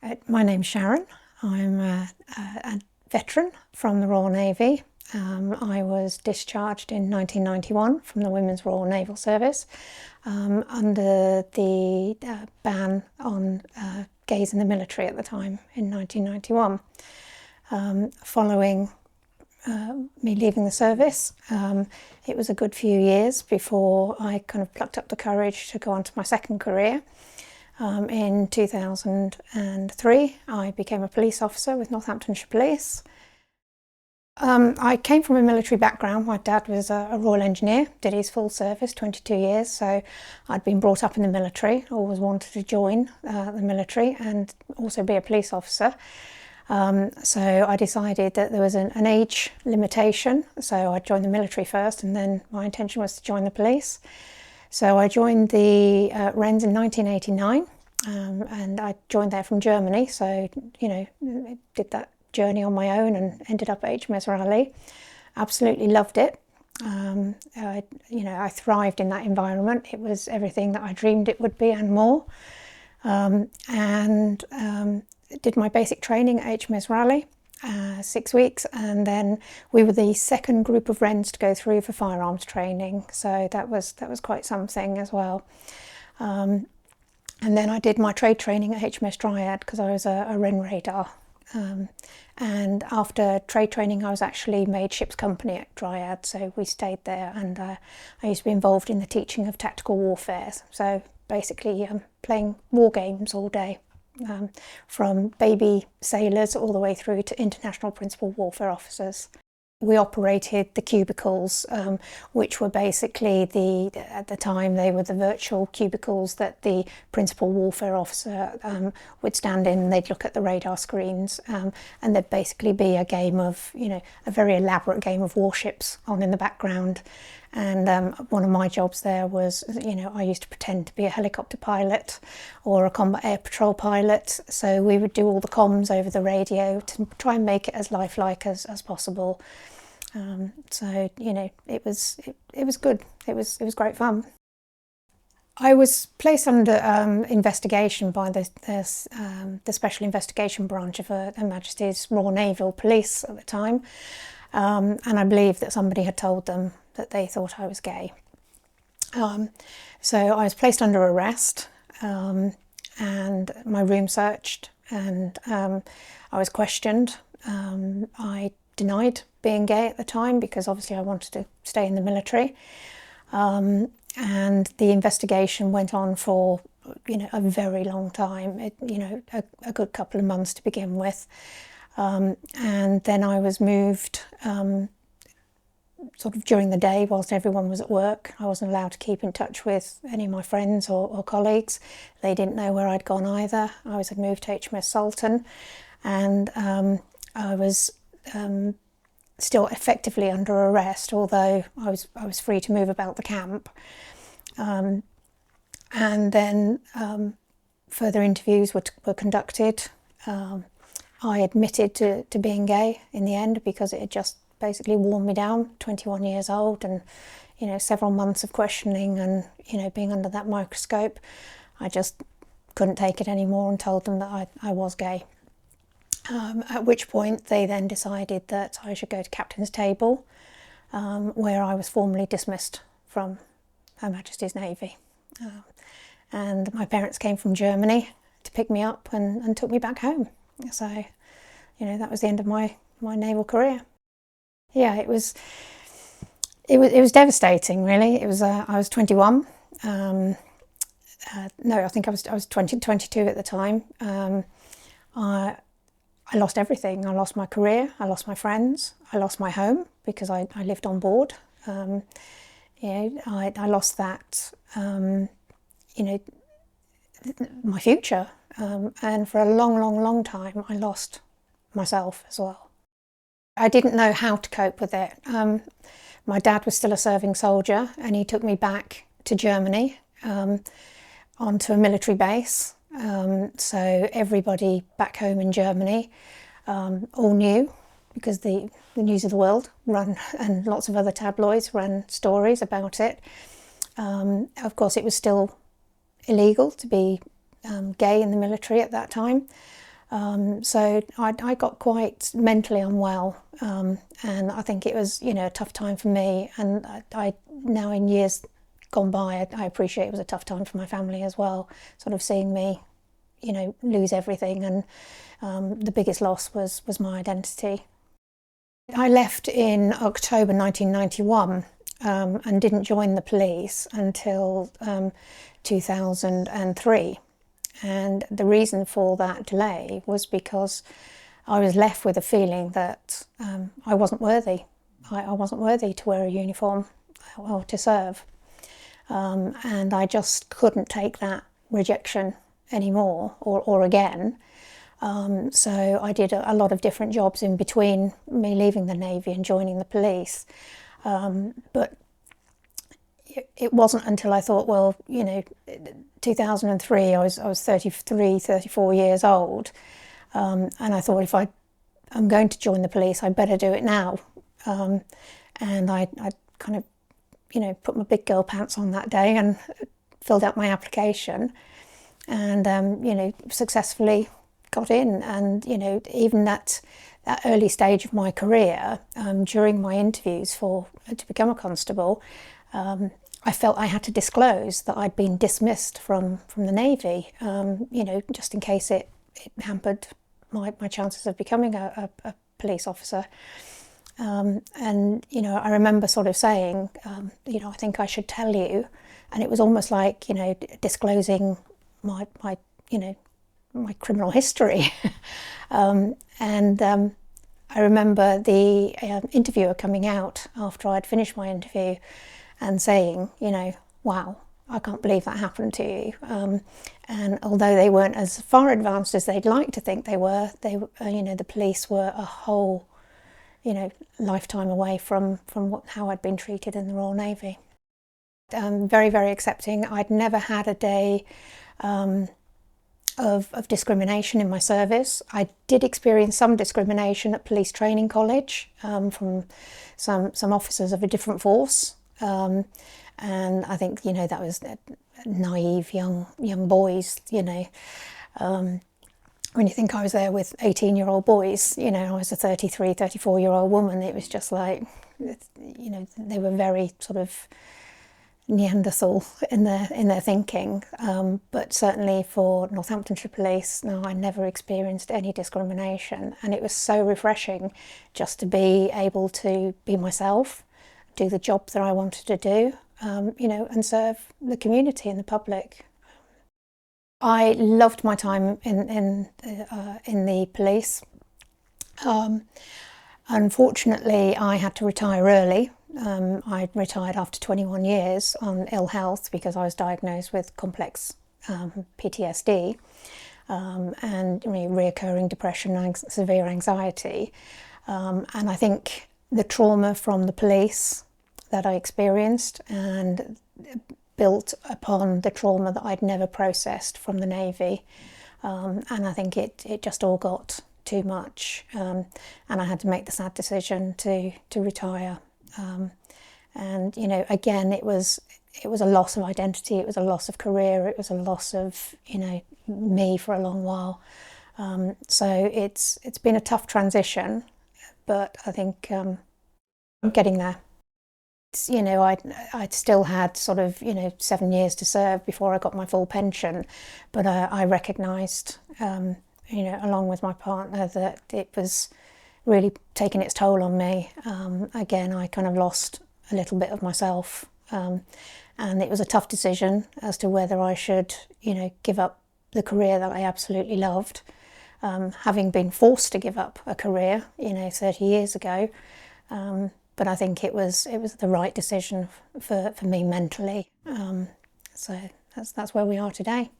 My name's Sharon. I'm a veteran from the Royal Navy. I was discharged in 1991 from the Women's Royal Naval Service under the ban on gays in the military at the time in 1991. Following me leaving the service, it was a good few years before I kind of plucked up the courage to go on to my second career. In 2003, I became a police officer with Northamptonshire Police. I came from a military background. My dad was a Royal Engineer, did his full service, 22 years, so I'd been brought up in the military, always wanted to join the military and also be a police officer. So I decided that there was an age limitation, so I joined the military first, and then my intention was to join the police. So I joined the WRENs in 1989, and I joined there from Germany, so, you know, did that journey on my own and ended up at HMS Raleigh. Absolutely loved it. I thrived in that environment. It was everything that I dreamed it would be and more. Did my basic training at HMS Raleigh, 6 weeks, and then we were the second group of WRENs to go through for firearms training, so that was quite something as well. And then I did my trade training at HMS Dryad because I was a WREN radar. And after trade training, I was actually made ship's company at Dryad, so we stayed there, and I used to be involved in the teaching of tactical warfare, so basically playing war games all day. From baby sailors all the way through to international principal warfare officers. We operated the cubicles, which were basically at the time they were the virtual cubicles that the principal warfare officer would stand in. They'd look at the radar screens, and there'd basically be a game of, a very elaborate game of warships on in the background. And one of my jobs there was, I used to pretend to be a helicopter pilot or a combat air patrol pilot. So we would do all the comms over the radio to try and make it as lifelike as possible. It was good. It was great fun. I was placed under investigation by the Special Investigation Branch of Her Majesty's Royal Naval Police at the time. And I believe that somebody had told them that they thought I was gay. So I was placed under arrest and my room searched, and I was questioned. I denied being gay at the time because obviously I wanted to stay in the military. And the investigation went on for, a very long time, a good couple of months to begin with. And then I was moved sort of during the day whilst everyone was at work. I wasn't allowed to keep in touch with any of my friends or colleagues. They didn't know where I'd gone either. I was moved to HMS Sultan, and I was still effectively under arrest, although I was free to move about the camp. And then further interviews were conducted. I admitted to being gay in the end because it had just basically worn me down, 21 years old, and several months of questioning and being under that microscope. I just couldn't take it anymore and told them that I was gay. At which point they then decided that I should go to Captain's Table, where I was formally dismissed from Her Majesty's Navy. And my parents came from Germany to pick me up and took me back home. So, that was the end of my naval career. Yeah, it was devastating, really. It was I was 21. No, I think I was 22 at the time. I lost everything. I lost my career. I lost my friends. I lost my home because I lived on board. I lost that. My future. And for a long time, I lost myself as well. I didn't know how to cope with it. My dad was still a serving soldier, and he took me back to Germany, onto a military base. So everybody back home in Germany all knew, because the News of the World ran, and lots of other tabloids ran stories about it. Of course, it was still illegal to be gay in the military at that time. So I got quite mentally unwell, and I think it was, a tough time for me. And I now, in years gone by, I appreciate it was a tough time for my family as well, sort of seeing me, lose everything. And the biggest loss was my identity. I left in October 1991, and didn't join the police until 2003. And the reason for that delay was because I was left with a feeling that I wasn't worthy. I wasn't worthy to wear a uniform or to serve. And I just couldn't take that rejection anymore or again. So I did a lot of different jobs in between me leaving the Navy and joining the police. But it wasn't until I thought, well, 2003, I was 33, 34 years old. And I thought, if I'm going to join the police, I better do it now. And I kind of, put my big girl pants on that day and filled out my application and, successfully got in. And, even that early stage of my career, during my interviews to become a constable, I felt I had to disclose that I'd been dismissed from the Navy, just in case it hampered my chances of becoming a police officer. And, I remember sort of saying, I think I should tell you. And it was almost like, disclosing my criminal history. I remember the interviewer coming out after I'd finished my interview and saying, wow, I can't believe that happened to you. And although they weren't as far advanced as they'd like to think they were, the police were a whole, lifetime away from how I'd been treated in the Royal Navy. Very, very accepting. I'd never had a day of discrimination in my service. I did experience some discrimination at Police Training College from some officers of a different force. And I think, that was naive young boys, when you think I was there with 18-year-old boys, I was a 33, 34-year-old woman. It was just like, they were very sort of Neanderthal in their thinking. But certainly for Northamptonshire Police, no, I never experienced any discrimination. And it was so refreshing just to be able to be myself, do the job that I wanted to do, and serve the community and the public. I loved my time in the police. Unfortunately, I had to retire early. I retired after 21 years on ill health because I was diagnosed with complex PTSD and reoccurring depression and severe anxiety. And I think the trauma from the police that I experienced and built upon the trauma that I'd never processed from the Navy. And I think it just all got too much. And I had to make the sad decision to retire. And, again, it was a loss of identity, it was a loss of career, it was a loss of, me for a long while. So it's been a tough transition, but I think I'm getting there. I'd still had sort of, 7 years to serve before I got my full pension, but I recognised, along with my partner, that it was really taking its toll on me. Again, I kind of lost a little bit of myself, and it was a tough decision as to whether I should, give up the career that I absolutely loved, having been forced to give up a career, 30 years ago. But I think it was the right decision for me mentally. So that's where we are today.